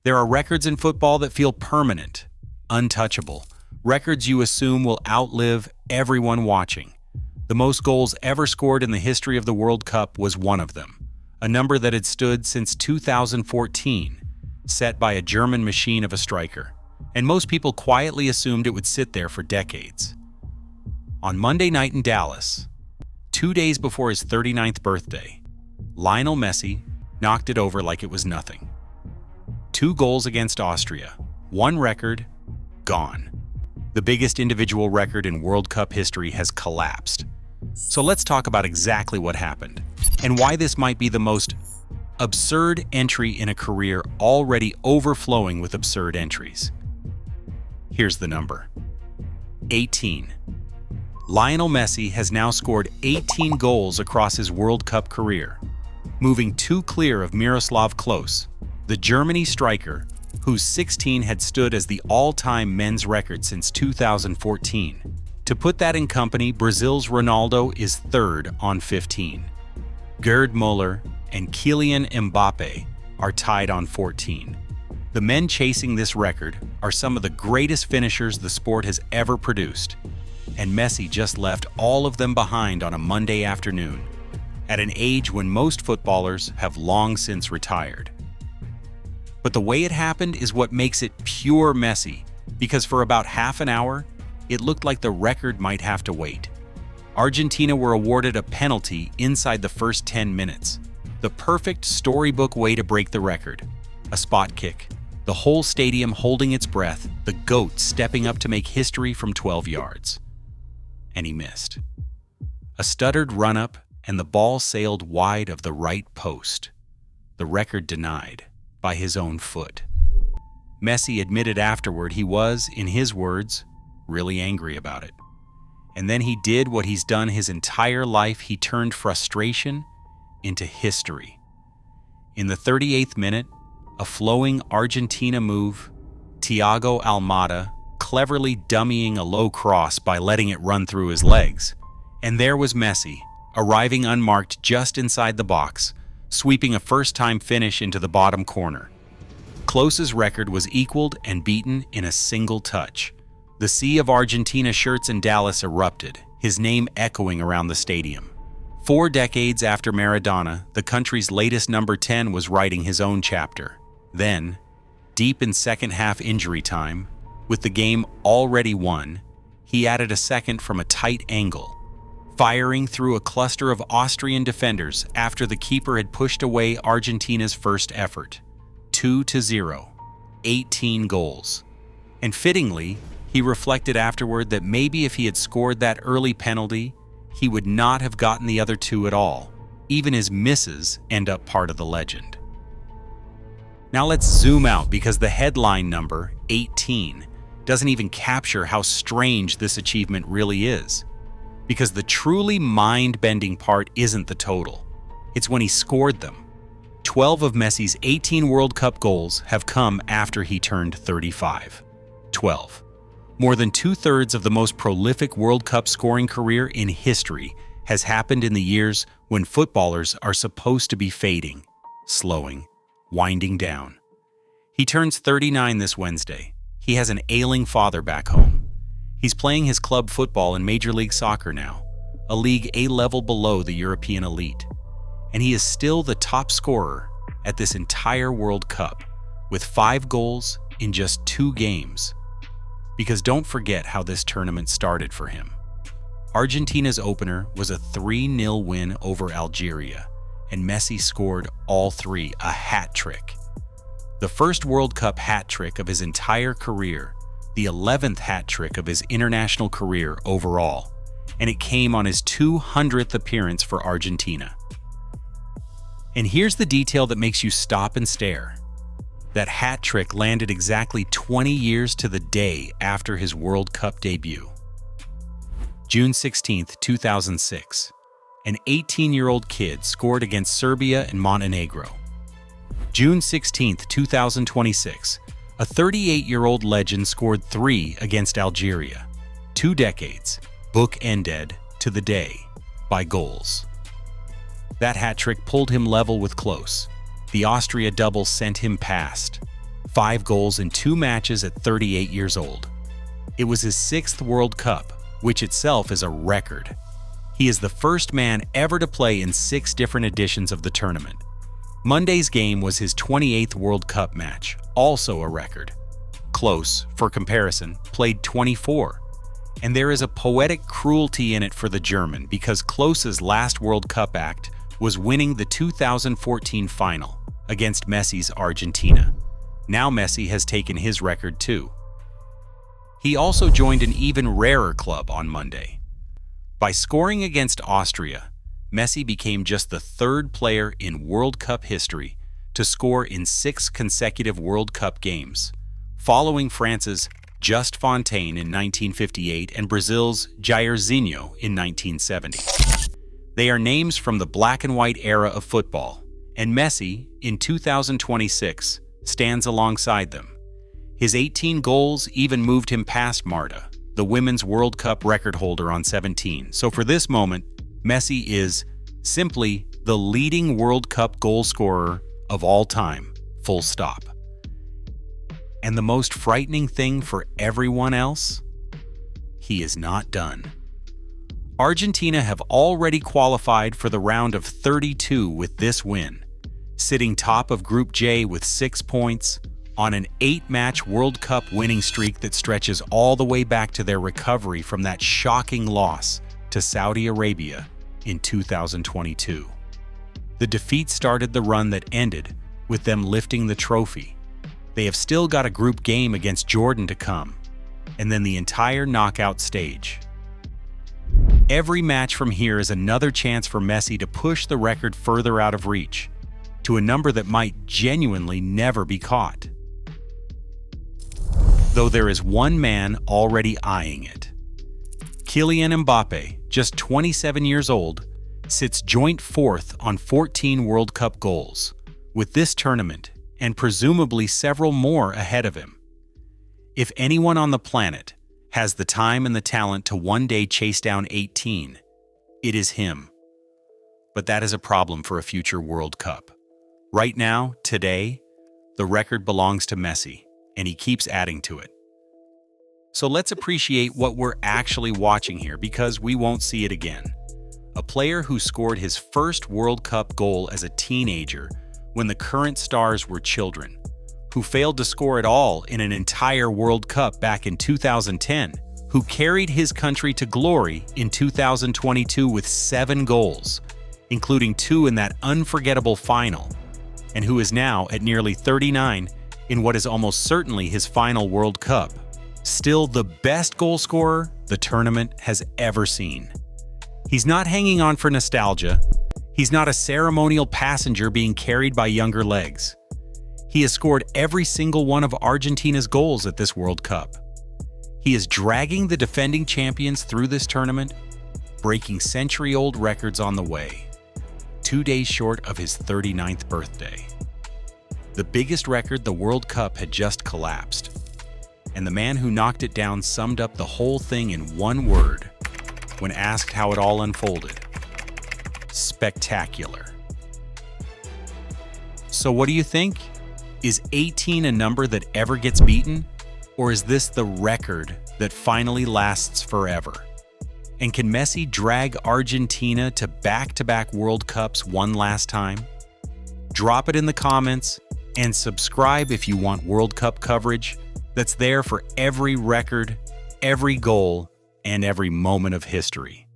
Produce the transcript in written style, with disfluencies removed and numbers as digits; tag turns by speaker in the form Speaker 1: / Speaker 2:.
Speaker 1: There are records in football that feel permanent, untouchable, records you assume will outlive everyone watching. The most goals ever scored in the history of the World Cup was one of them, a number that had stood since 2014, set by a German machine of a striker, and most people quietly assumed it would sit there for decades. On Monday night in Dallas, 2 days before his 39th birthday, Lionel Messi knocked it over like it was nothing. 2 goals against Austria, one record, gone. The biggest individual record in World Cup history has collapsed. So let's talk about exactly what happened, and why this might be the most absurd entry in a career already overflowing with absurd entries. Here's the number: 18. Lionel Messi has now scored 18 goals across his World Cup career, moving 2 clear of Miroslav Klose, the Germany striker whose 16 had stood as the all-time men's record since 2014. To put that in company, Brazil's Ronaldo is third on 15. Gerd Müller and Kylian Mbappe are tied on 14. The men chasing this record are some of the greatest finishers the sport has ever produced, and Messi just left all of them behind on a Monday afternoon, at an age when most footballers have long since retired. But the way it happened is what makes it pure Messi, because for about half an hour, it looked like the record might have to wait. Argentina were awarded a penalty inside the first 10 minutes, the perfect storybook way to break the record. A spot kick, the whole stadium holding its breath, the GOAT stepping up to make history from 12 yards. And he missed. A stuttered run-up, and the ball sailed wide of the right post. The record denied by his own foot. Messi admitted afterward he was, in his words, really angry about it. And then he did what he's done his entire life. He turned frustration into history. In the 38th minute, a flowing Argentina move, Thiago Almada cleverly dummying a low cross by letting it run through his legs. And there was Messi, arriving unmarked just inside the box, sweeping a first-time finish into the bottom corner. Klose's record was equaled and beaten in a single touch. The sea of Argentina shirts in Dallas erupted, his name echoing around the stadium. 4 decades after Maradona, the country's latest number 10 was writing his own chapter. Then, deep in second-half injury time, with the game already won, he added a second from a tight angle, firing through a cluster of Austrian defenders after the keeper had pushed away Argentina's first effort. 2-0, 18 goals. And fittingly, he reflected afterward that maybe if he had scored that early penalty, he would not have gotten the other 2 at all. Even his misses end up part of the legend. Now let's zoom out, because the headline number, 18, doesn't even capture how strange this achievement really is. Because the truly mind-bending part isn't the total. It's when he scored them. 12 of Messi's 18 World Cup goals have come after he turned 35. 12. More than 2/3 of the most prolific World Cup scoring career in history has happened in the years when footballers are supposed to be fading, slowing, winding down. He turns 39 this Wednesday. He has an ailing father back home. He's playing his club football in Major League Soccer now, a league a level below the European elite. And he is still the top scorer at this entire World Cup, with 5 goals in just 2 games. Because don't forget how this tournament started for him. Argentina's opener was a 3-0 win over Algeria, and Messi scored all 3, a hat trick. The first World Cup hat trick of his entire career, the 11th hat trick of his international career overall, and it came on his 200th appearance for Argentina. And here's the detail that makes you stop and stare. That hat trick landed exactly 20 years to the day after his World Cup debut. June 16, 2006, an 18-year-old kid scored against Serbia and Montenegro. June 16, 2026, a 38-year-old legend scored 3 against Algeria. 2 decades, book-ended to the day, by goals. That hat trick pulled him level with Klose. The Austria double sent him past. 5 goals in 2 matches at 38 years old. It was his 6th World Cup, which itself is a record. He is the first man ever to play in 6 different editions of the tournament. Monday's game was his 28th World Cup match, also a record. Klose, for comparison, played 24. And there is a poetic cruelty in it for the German because Klose's last World Cup act was winning the 2014 final against Messi's Argentina. Now Messi has taken his record too. He also joined an even rarer club on Monday. By scoring against Austria, Messi became just the 3rd player in World Cup history to score in 6 consecutive World Cup games, following France's Just Fontaine in 1958 and Brazil's Jairzinho in 1970. They are names from the black and white era of football, and Messi, in 2026, stands alongside them. His 18 goals even moved him past Marta, the Women's World Cup record holder on 17. So for this moment, Messi is simply the leading World Cup goal scorer of all time, full stop. And the most frightening thing for everyone else? He is not done. Argentina have already qualified for the round of 32 with this win, sitting top of Group J with 6 points on an 8-match World Cup winning streak that stretches all the way back to their recovery from that shocking loss to Saudi Arabia in 2022. The defeat started the run that ended with them lifting the trophy. They have still got a group game against Jordan to come, and then the entire knockout stage. Every match from here is another chance for Messi to push the record further out of reach, to a number that might genuinely never be caught. Though there is one man already eyeing it. Kylian Mbappe, just 27 years old, sits joint 4th on 14 World Cup goals, with this tournament and presumably several more ahead of him. If anyone on the planet has the time and the talent to one day chase down 18, it is him. But that is a problem for a future World Cup. Right now, today, the record belongs to Messi, and he keeps adding to it. So let's appreciate what we're actually watching here because we won't see it again. A player who scored his first World Cup goal as a teenager when the current stars were children, who failed to score at all in an entire World Cup back in 2010, who carried his country to glory in 2022 with 7 goals, including 2 in that unforgettable final, and who is now at nearly 39 in what is almost certainly his final World Cup, still the best goal scorer the tournament has ever seen. He's not hanging on for nostalgia. He's not a ceremonial passenger being carried by younger legs. He has scored every single one of Argentina's goals at this World Cup. He is dragging the defending champions through this tournament, breaking century-old records on the way, 2 days short of his 39th birthday. The biggest record the World Cup had just collapsed, and the man who knocked it down summed up the whole thing in one word when asked how it all unfolded: spectacular. So what do you think? Is 18 a number that ever gets beaten? Or is this the record that finally lasts forever? And can Messi drag Argentina to back-to-back World Cups one last time? Drop it in the comments and subscribe if you want World Cup coverage that's there for every record, every goal, and every moment of history.